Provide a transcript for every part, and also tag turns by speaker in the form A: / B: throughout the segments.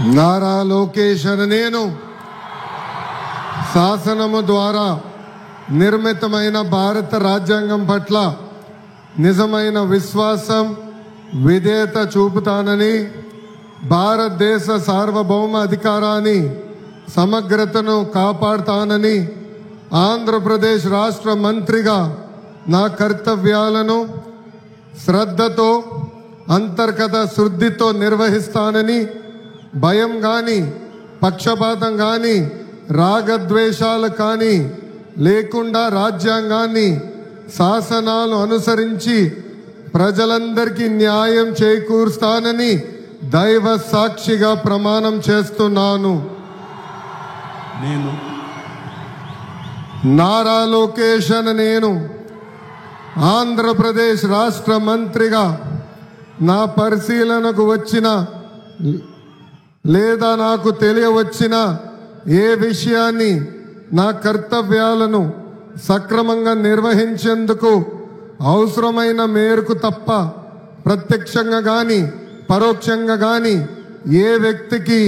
A: నారా లోకేష్ అనే నేను శాసనము ద్వారా నిర్మితమైన భారత రాజ్యాంగం పట్ల నిజమైన విశ్వాసం విధేయత చూపుతానని, భారతదేశ సార్వభౌమ అధికారాన్ని సమగ్రతను కాపాడుతానని, ఆంధ్రప్రదేశ్ రాష్ట్ర మంత్రిగా నా కర్తవ్యాలను శ్రద్ధతో అంతర్గత శుద్ధితో నిర్వహిస్తానని, భయం కానీ పక్షపాతం కానీ రాగద్వేషాలు కానీ లేకుండా రాజ్యాంగాన్ని శాసనాలు అనుసరించి ప్రజలందరికీ న్యాయం చేకూరుస్తానని దైవ సాక్షిగా ప్రమాణం చేస్తున్నాను.
B: నేను
A: నారా లోకేష్ అనే నేను ఆంధ్రప్రదేశ్ రాష్ట్ర మంత్రిగా నా పరిశీలనకు వచ్చిన లేదా నాకు తెలియవచ్చిన ఏ విషయాన్ని నా కర్తవ్యాలను సక్రమంగా నిర్వహించేందుకు అవసరమైన మేరకు తప్ప ప్రత్యక్షంగా కానీ పరోక్షంగా కానీ ఏ వ్యక్తికి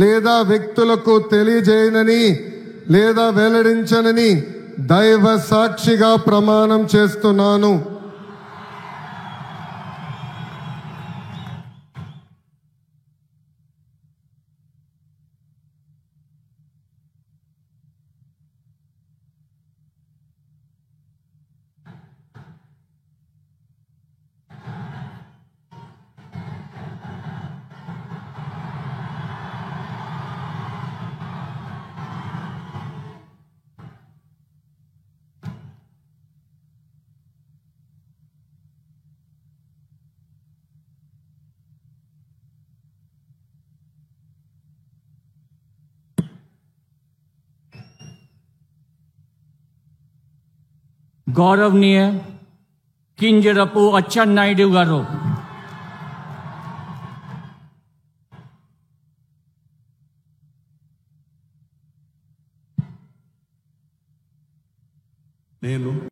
A: లేదా వ్యక్తులకు తెలియజేయనని లేదా వెల్లడించనని దైవ సాక్షిగా ప్రమాణం చేస్తున్నాను.
C: गौरवनीय किंजरपु अच्चन्नायुडु गारू
B: నేను